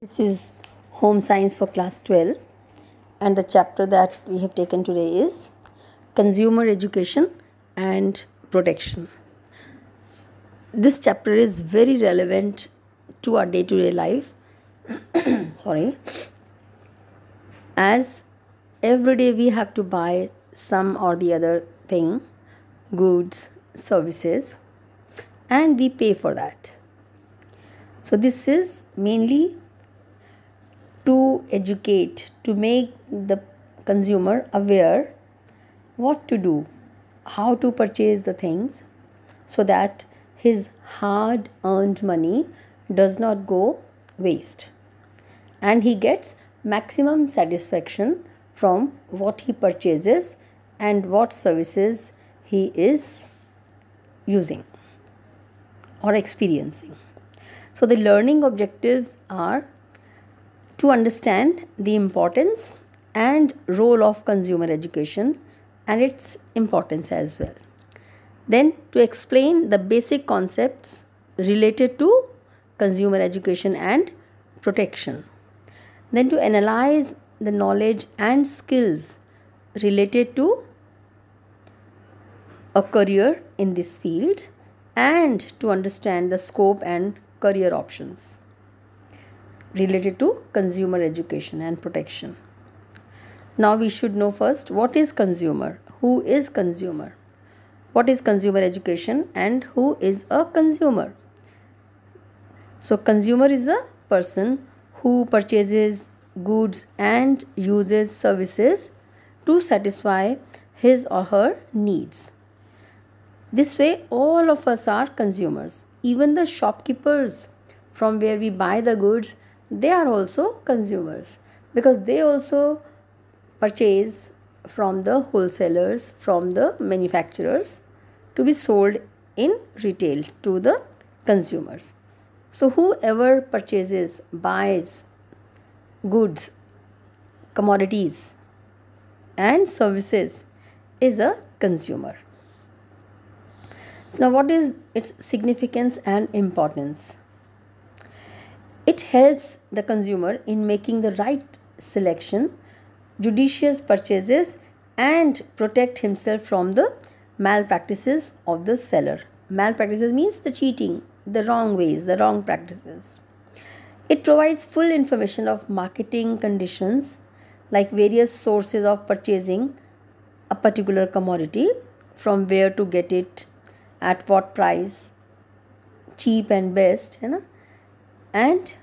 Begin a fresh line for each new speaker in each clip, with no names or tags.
This is Home Science for Class 12, and the chapter that we have taken today is Consumer Education and Protection. This chapter is very relevant to our day to day life. Sorry, as every day we have to buy some or the other thing, goods, services, and we pay for that. So, this is mainly to educate, to make the consumer aware what to do, how to purchase the things so that his hard earned money does not go waste and he gets maximum satisfaction from what he purchases and what services he is using or experiencing. So, the learning objectives are to understand the importance and role of consumer education and its importance as well. Then, to explain the basic concepts related to consumer education and protection. Then, to analyze the knowledge and skills related to a career in this field and to understand the scope and career options related to consumer education and protection. Now we should know first what is consumer, who is consumer, what is consumer education and who is a consumer. So consumer is a person who purchases goods and uses services to satisfy his or her needs. This way all of us are consumers. Even the shopkeepers from where we buy the goods, they are also consumers because they also purchase from the wholesalers, from the manufacturers to be sold in retail to the consumers. So whoever purchases, buys goods, commodities and services is a consumer. Now what is its significance and importance? It helps the consumer in making the right selection, judicious purchases and protect himself from the malpractices of the seller. Malpractices means the cheating, the wrong ways, the wrong practices. It provides full information of marketing conditions like various sources of purchasing a particular commodity, from where to get it, at what price, cheap and best, and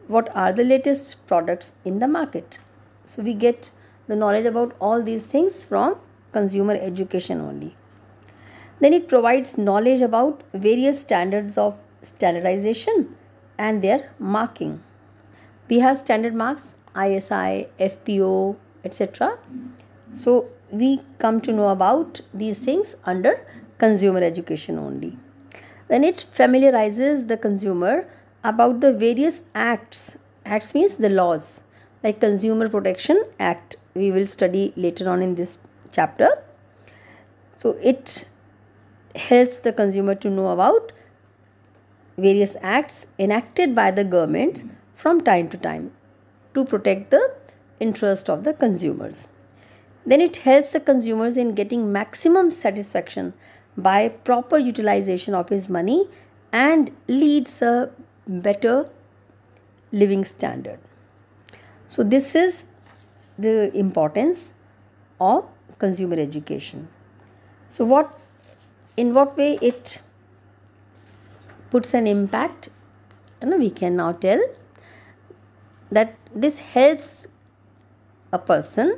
what are the latest products in the market. So we get the knowledge about all these things from consumer education only. Then it provides knowledge about various standards of standardization and their marking. We have standard marks ISI, FPO, etc. So we come to know about these things under consumer education only. Then it familiarizes the consumer about the various acts. Acts means the laws, like Consumer Protection Act. We will study later on in this chapter. So it helps the consumer to know about various acts enacted by the government from time to time to protect the interest of the consumers. Then it helps the consumers in getting maximum satisfaction by proper utilization of his money and leads a better living standard. So this is the importance of consumer education. So in what way it puts an impact, we can now tell that this helps a person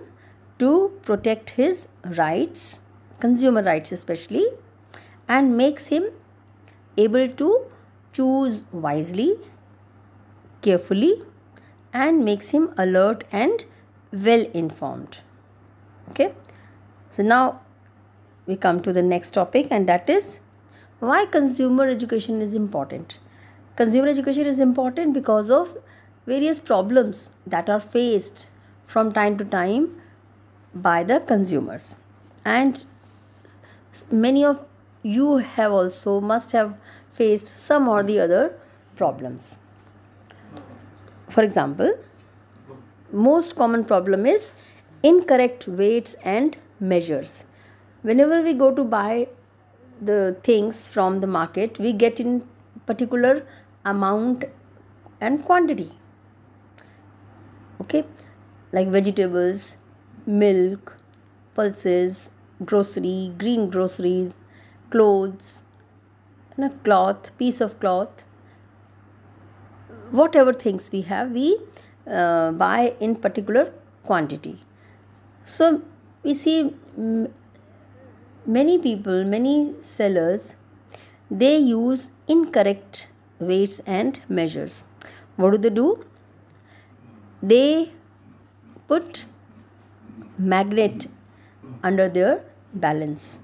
to protect his rights, consumer rights especially, and makes him able to choose wisely, carefully, and makes him alert and well informed. Okay, so now we come to the next topic, and that is why consumer education is important. Consumer education is important because of various problems that are faced from time to time by the consumers, and many of you have also must have faced some or the other problems. For example, most common problem is incorrect weights and measures. Whenever we go to buy the things from the market, we get in particular amount and quantity. Okay, like vegetables, milk, pulses, grocery, green groceries, clothes, cloth, piece of cloth, whatever things we have, we buy in particular quantity. So we see many people, many sellers, they use incorrect weights and measures. What do? They put magnet under their balance,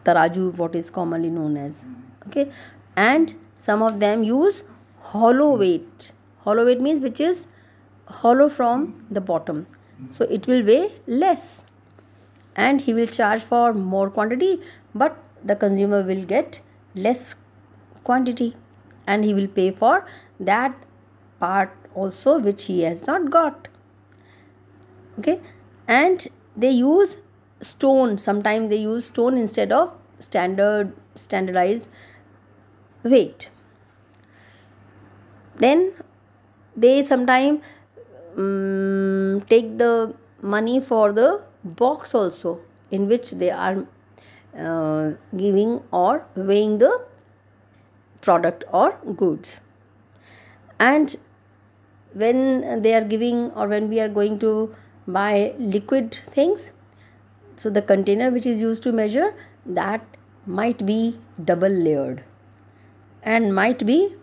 taraju, what is commonly known as. Okay, and some of them use hollow weight. Hollow weight means which is hollow from the bottom, so it will weigh less, and he will charge for more quantity, but the consumer will get less quantity, and he will pay for that part also which he has not got. Okay, and they use stone. Sometimes they use stone instead of standardized weight. Then they sometimes take the money for the box also, in which they are giving or weighing the product or goods. And when they are giving, or when we are going to buy liquid things, so the container which is used to measure, that might be double layered and might be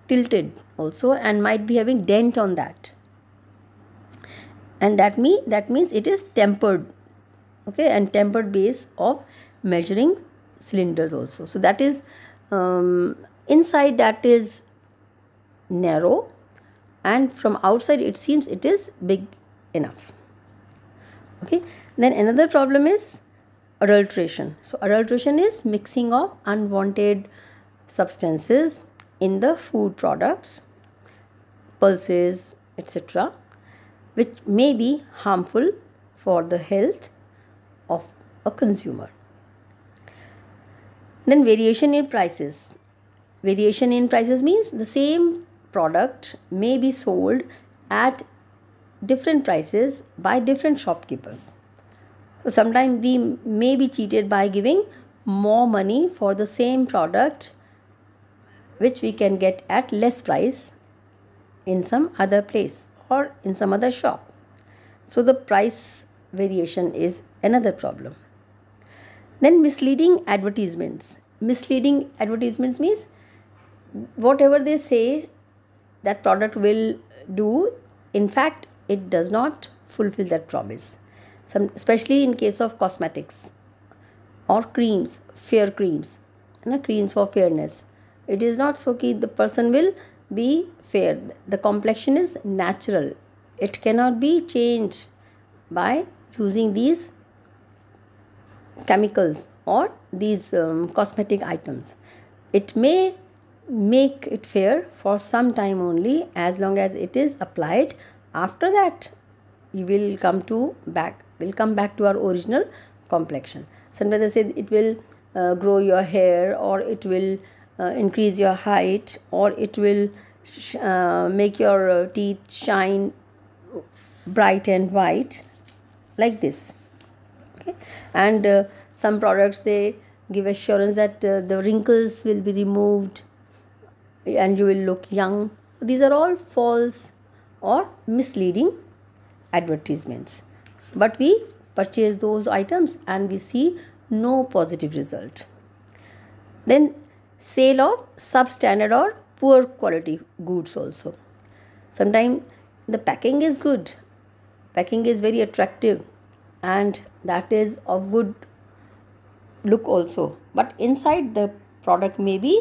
tilted also, and might be having dent on that, and that means it is tempered. Okay, and tempered base of measuring cylinders also. So that is inside, that is narrow, and from outside it seems it is big enough. Okay, then another problem is adulteration. So adulteration is mixing of unwanted substances in the food products, pulses, etc., which may be harmful for the health of a consumer. Then variation in prices. Variation in prices means the same product may be sold at different prices by different shopkeepers. So sometimes we may be cheated by giving more money for the same product which we can get at less price in some other place or in some other shop. So the price variation is another problem. Then misleading advertisements. Misleading advertisements means whatever they say that product will do, in fact it does not fulfill that promise. Especially in case of cosmetics or creams, fair creams, creams for fairness. It is not so that the person will be fair. The complexion is natural. It cannot be changed by using these chemicals or these cosmetic items. It may make it fair for some time only, as long as it is applied. After that, you will come back to our original complexion. Sometimes they say it will grow your hair, or it will increase your height, or it will make your teeth shine bright and white, like this. Okay, and some products, they give assurance that the wrinkles will be removed and you will look young. These are all false or misleading advertisements, but we purchase those items and we see no positive result. Then sale of substandard or poor quality goods also. Sometimes the packing is good, packing is very attractive, and that is of good look also, but inside the product may be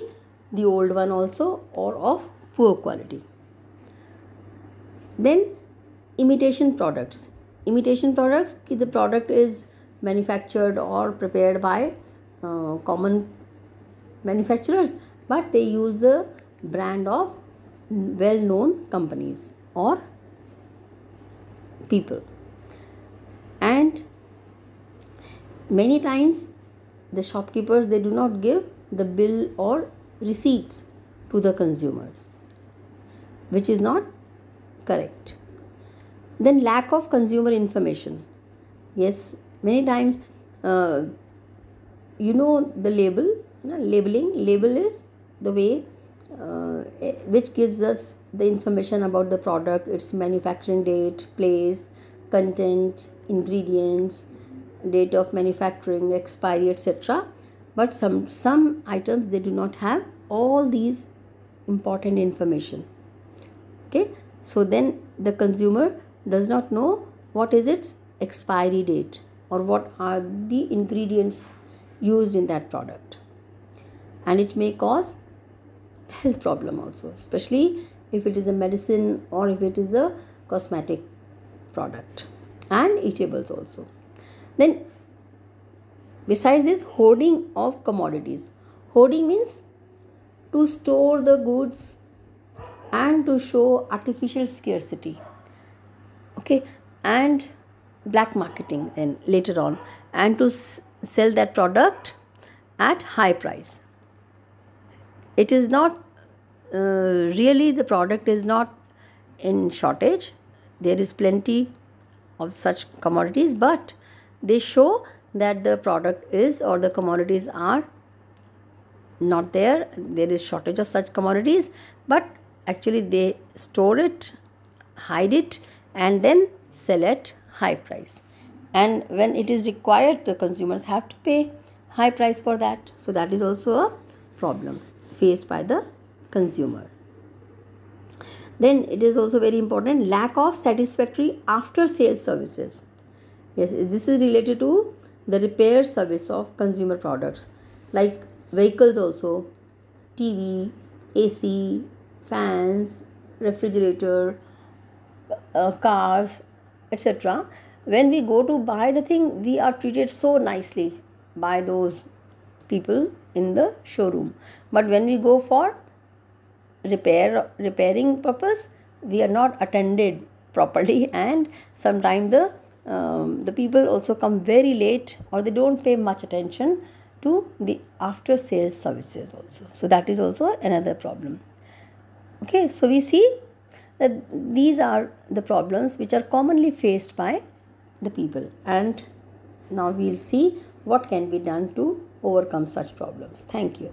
the old one also, or of poor quality. Then imitation products. Imitation products, the product is manufactured or prepared by common manufacturers, but they use the brand of well known companies or people. And many times the shopkeepers, they do not give the bill or receipts to the consumers, which is not correct. Then lack of consumer information. Yes, many times the label is the way which gives us the information about the product, its manufacturing date, place, content, ingredients, date of manufacturing, expiry, etc. But some items, they do not have all these important information. Okay, so then the consumer does not know what is its expiry date or what are the ingredients used in that product, and it may cause health problem also, especially if it is a medicine or if it is a cosmetic product, and eatables also. Then besides this, hoarding of commodities. Hoarding means to store the goods and to show artificial scarcity. Okay, and black marketing then later on, and to sell that product at high price. It is not really, the product is not in shortage. There is plenty of such commodities, but they show that the product is, or the commodities are not there. There is shortage of such commodities, but actually they store it, hide it, and then sell at high price. And when it is required, the consumers have to pay high price for that. So that is also a problem faced by the consumer. Then it is also very important, lack of satisfactory after sales services. Yes, this is related to the repair service of consumer products, like vehicles also, TV, AC, fans, refrigerator, cars, etc. When we go to buy the thing, we are treated so nicely by those people in the showroom. But when we go for repairing purpose, we are not attended properly, and sometimes the people also come very late, or they don't pay much attention to the after sales services also. So that is also another problem. Okay, so we see that these are the problems which are commonly faced by the people, and now we'll see what can be done to overcome such problems. Thank you.